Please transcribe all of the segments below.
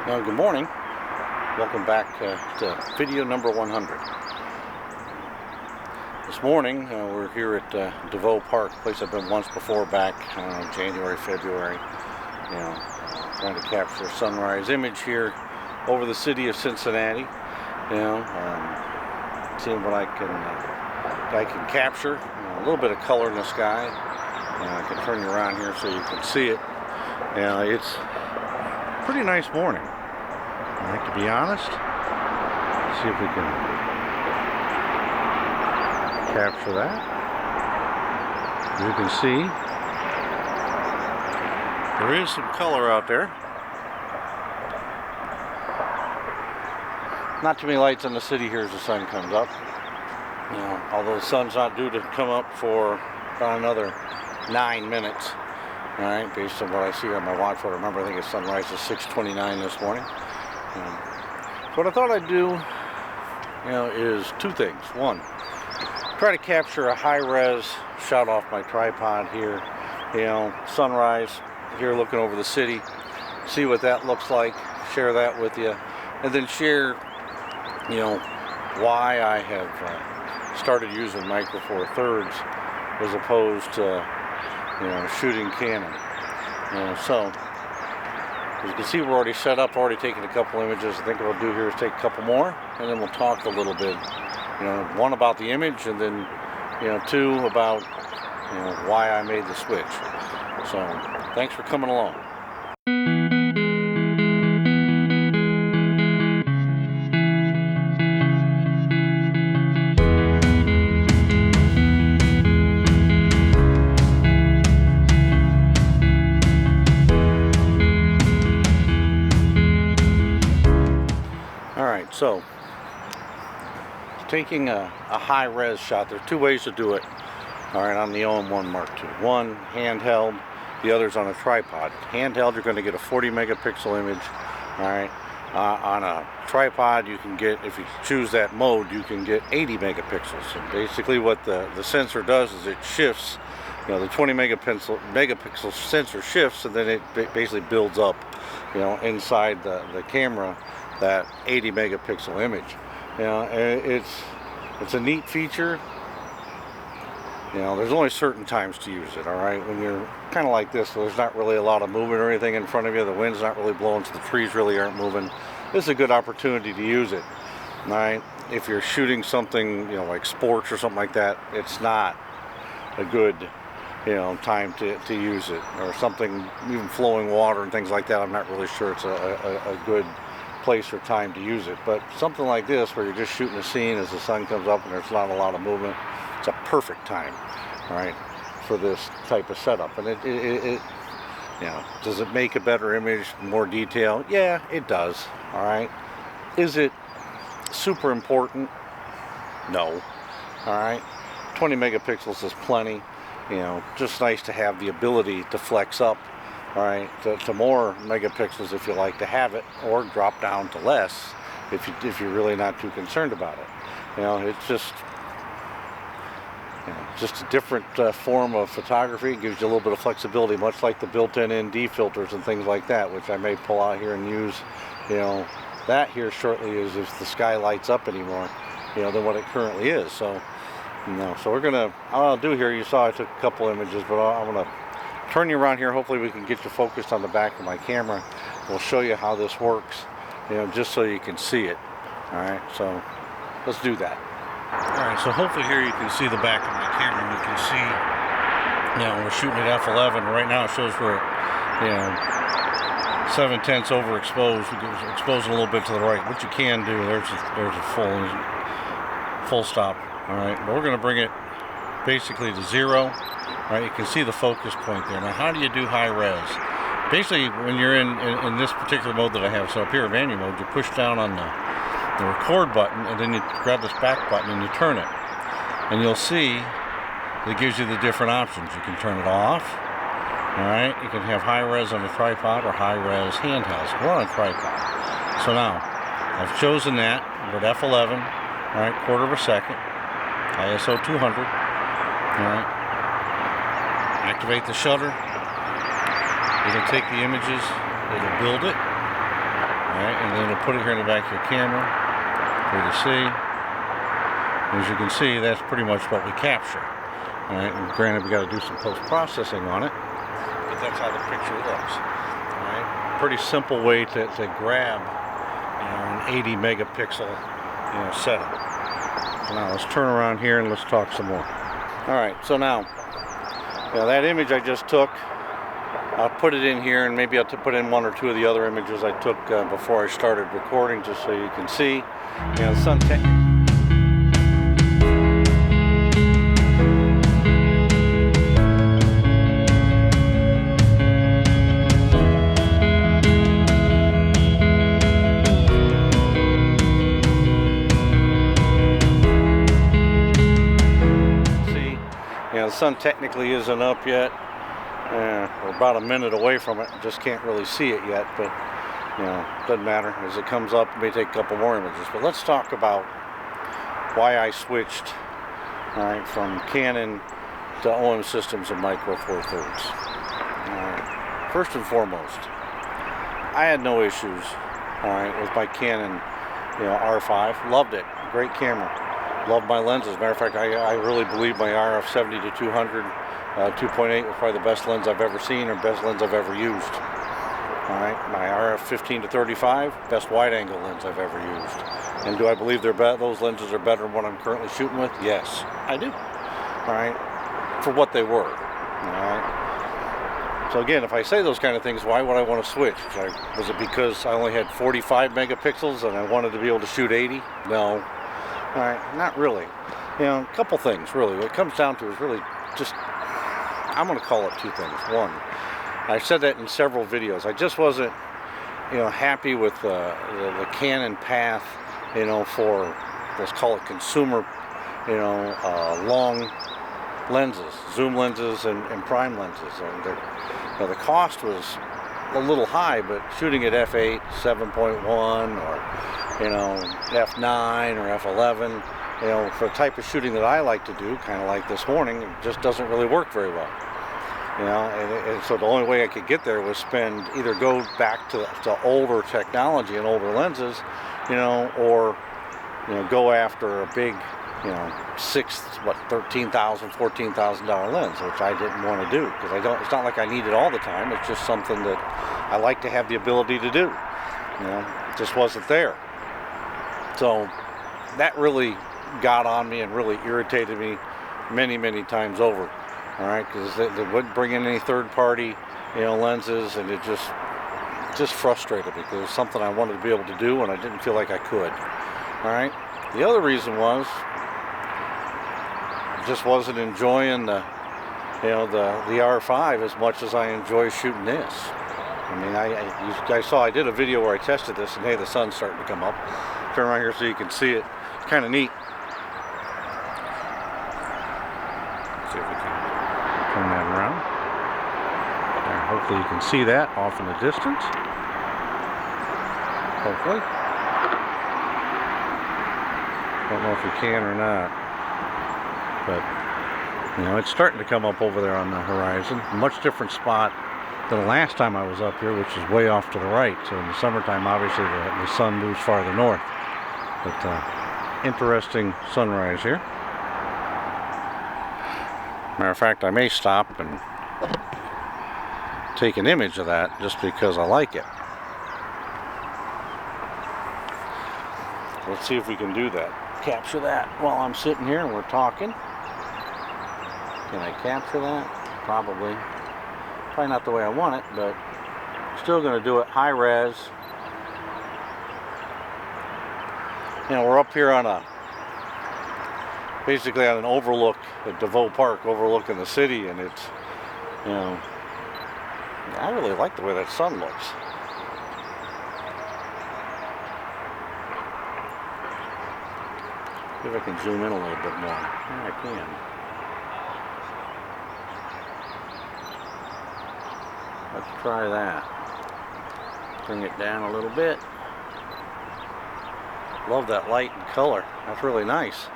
Well, good morning. Welcome back to video number 100. This morning we're here at DVO Park, a place I've been once before back January, February. Trying to capture a sunrise image here over the city of Cincinnati. Seeing what I can capture. A little bit of color in the sky. I can turn you around here so you can see it. It's a pretty nice morning. I like to be honest. Let's see if we can capture that. As you can see, there is some color out there. Not too many lights in the city here as the sun comes up. Although the sun's not due to come up for about another 9 minutes. All right, based on what I see on my watch. I remember, I think it's sunrise is 6:29 this morning. So what I thought I'd do, is two things. One, try to capture a high-res shot off my tripod here. Sunrise here, looking over the city. See what that looks like. Share that with you, and then share, why I have started using Micro Four Thirds as opposed to, shooting Canon. So as you can see, we're already set up, already taken a couple images. I think what we'll do here is take a couple more, and then we'll talk a little bit. One about the image, and then, two about, why I made the switch. So thanks for coming along. So, taking a high-res shot, there are two ways to do it. All right, on the OM1 Mark II. One, handheld, the other's on a tripod. Handheld, you're going to get a 40 megapixel image. All right, on a tripod, you can get, if you choose that mode, you can get 80 megapixels. And basically what the sensor does is it shifts, the 20 megapixel sensor shifts, and then it basically builds up, inside the camera, that 80 megapixel image. It's a neat feature. There's only certain times to use it. All right, when you're kind of like this, so there's not really a lot of movement or anything in front of you. The wind's not really blowing, so the trees really aren't moving. This is a good opportunity to use it. All right, if you're shooting something, like sports or something like that, it's not a good, time to use it. Or something, even flowing water and things like that. I'm not really sure it's a good place or time to use it, but something like this where you're just shooting a scene as the sun comes up and there's not a lot of movement, it's a perfect time, all right, for this type of setup. And it does it make a better image, more detail? Yeah, it does. All right, is it super important? No. All right, 20 megapixels is plenty. Just nice to have the ability to flex up, all right, to more megapixels if you like to have it, or drop down to less if you're really not too concerned about it. It's just a different form of photography. It gives you a little bit of flexibility, much like the built-in ND filters and things like that, which I may pull out here and use. That here shortly is if the sky lights up anymore, than what it currently is. So, so we're gonna. What I'll do here, you saw I took a couple images, but I'm gonna turn you around here. Hopefully we can get you focused on the back of my camera. We'll show you how this works, just so you can see it. All right, so let's do that. All right, so hopefully here you can see the back of my camera. You can see, we're shooting at f11. Right now it shows we're, 7/10 overexposed. We're exposing a little bit to the right. What you can do, there's a full stop. All right, but we're going to bring it basically to 0. All right, you can see the focus point there. Now, how do you do high res? Basically, when you're in this particular mode that I have set up here, manual mode, you push down on the record button, and then you grab this back button and you turn it. And you'll see it gives you the different options. You can turn it off. All right, you can have high res on a tripod or high res handhelds. We're on a tripod. So now, I've chosen that. We're at f11. All right, quarter of a second. ISO 200. All right. Activate the shutter. It'll take the images, it'll build it. Alright, and then we'll put it here in the back of your camera for you to see. As you can see, that's pretty much what we capture. Alright, and granted we got to do some post-processing on it, but that's how the picture looks. Alright, pretty simple way to grab, you know, an 80 megapixel, you know, setup. So now let's turn around here and let's talk some more. Alright, so now, you know, that image I just took, I'll put it in here, and maybe I'll put in one or two of the other images I took before I started recording, just so you can see, you know, the sun the sun technically isn't up yet. We're about a minute away from it. Just can't really see it yet, but you know, doesn't matter. As it comes up, it may take a couple more images. But let's talk about why I switched, all right, from Canon to OM Systems and Micro Four Thirds. First and foremost, I had no issues, all right, with my Canon, you know, R5. Loved it. Great camera. Love my lenses. As a matter of fact, I really believe my RF 70-200 2.8 was probably the best lens I've ever seen, or best lens I've ever used. All right, my RF 15-35, best wide-angle lens I've ever used. And do I believe those lenses are better than what I'm currently shooting with? Yes, I do. All right, for what they were. All right. So again, if I say those kind of things, why would I want to switch? Was it because I only had 45 megapixels and I wanted to be able to shoot 80? No. All right, not really. You know, a couple things really. What it comes down to is really just, I'm going to call it two things. One, I've said that in several videos. I just wasn't, you know, happy with the Canon path, you know, for, let's call it consumer, you know, long lenses, zoom lenses and prime lenses. And you know, the cost was a little high, but shooting at f8, 7.1, or you know, f9 or f11, you know, for the type of shooting that I like to do, kind of like this morning, it just doesn't really work very well. You know, and so the only way I could get there was either go back to older technology and older lenses, you know, or, you know, go after a big, you know, $13,000, $14,000 lens, which I didn't want to do, because it's not like I need it all the time. It's just something that I like to have the ability to do. You know, it just wasn't there. So that really got on me and really irritated me many, many times over. All right, because they wouldn't bring in any third-party, you know, lenses, and it just frustrated me, because it was something I wanted to be able to do, and I didn't feel like I could. All right. The other reason was I just wasn't enjoying the R5 as much as I enjoy shooting this. I mean, you guys saw I did a video where I tested this, and hey, the sun's starting to come up. Turn around here so you can see it. It's kind of neat. Let's see if we can turn that around. And hopefully you can see that off in the distance. Hopefully. Don't know if you can or not. But, you know, it's starting to come up over there on the horizon. A much different spot than the last time I was up here, which is way off to the right. So in the summertime, obviously, the sun moves farther north. But interesting sunrise here. Matter of fact, I may stop and take an image of that just because I like it. Let's see if we can do that. Capture that while I'm sitting here and we're talking. Can I capture that? Probably. Probably not the way I want it, but still going to do it high res. You know, we're up here on basically on an overlook at DVO Park, overlooking the city, and it's, you know, I really like the way that sun looks. See if I can zoom in a little bit more. Yeah, I can. Let's try that. Bring it down a little bit. Love that light and color. That's really nice.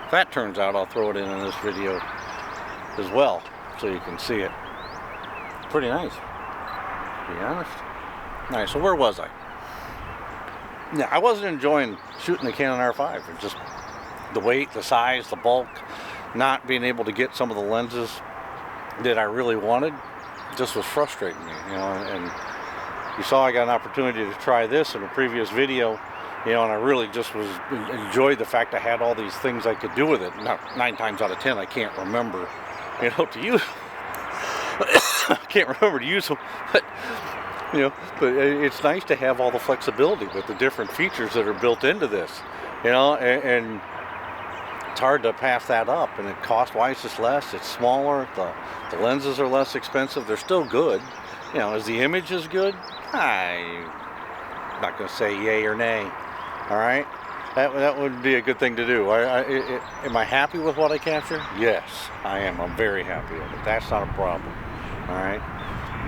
If that turns out, I'll throw it in this video as well, so you can see it. Pretty nice, to be honest. Alright, so where was I? Yeah, I wasn't enjoying shooting the Canon R5. It's just the weight, the size, the bulk, not being able to get some of the lenses that I really wanted just was frustrating me, you know. And you saw I got an opportunity to try this in a previous video, you know, and I really just enjoyed the fact I had all these things I could do with it. Now, 9 times out of 10 I can't remember, you know, to use. I can't remember to use them, but you know, but it's nice to have all the flexibility with the different features that are built into this, you know, and it's hard to pass that up. And it cost-wise is less, it's smaller, the lenses are less expensive, they're still good. You know, is the image as good? I'm not going to say yay or nay. All right, that would be a good thing to do. Am I happy with what I capture? Yes, I am. I'm very happy with it. That's not a problem. All right.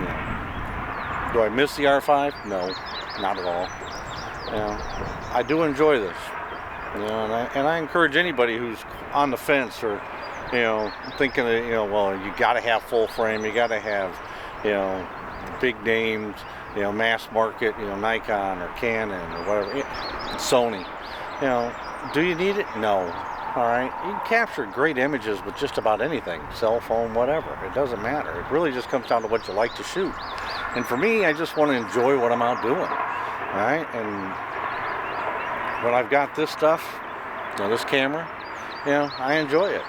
Yeah. Do I miss the R5? No, not at all. You know, I do enjoy this. You know, and I encourage anybody who's on the fence or, you know, thinking that, you know, well, you got to have full frame, you got to have, you know, big names, you know, mass market, you know, Nikon or Canon or whatever, Sony. You know, do you need it? No. All right, you can capture great images with just about anything, cell phone, whatever. It doesn't matter. It really just comes down to what you like to shoot. And for me, I just want to enjoy what I'm out doing. All right, and when I've got this stuff, you know, this camera, you know, I enjoy it.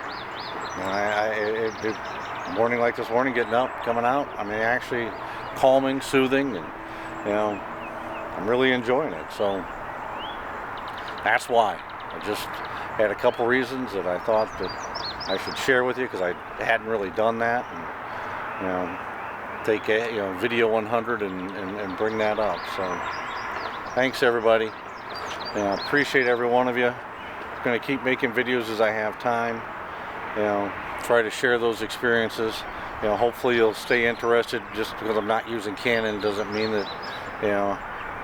You know, morning like this morning, getting up, coming out, I mean, actually calming, soothing, and you know, I'm really enjoying it. So that's why. I just had a couple reasons that I thought that I should share with you, because I hadn't really done that, and you know, take a, you know, video 100 and bring that up. So thanks everybody. You know, appreciate every one of you. I'm going to keep making videos as I have time. You know, try to share those experiences. You know, hopefully you'll stay interested. Just because I'm not using Canon doesn't mean that, you know,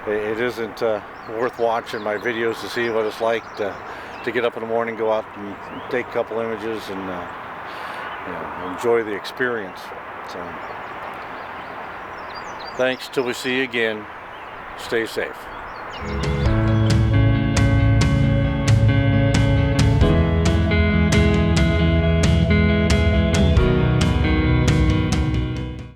it isn't worth watching my videos to see what it's like to get up in the morning, go out and take a couple images and you know, enjoy the experience. So thanks till we see you again. Stay safe.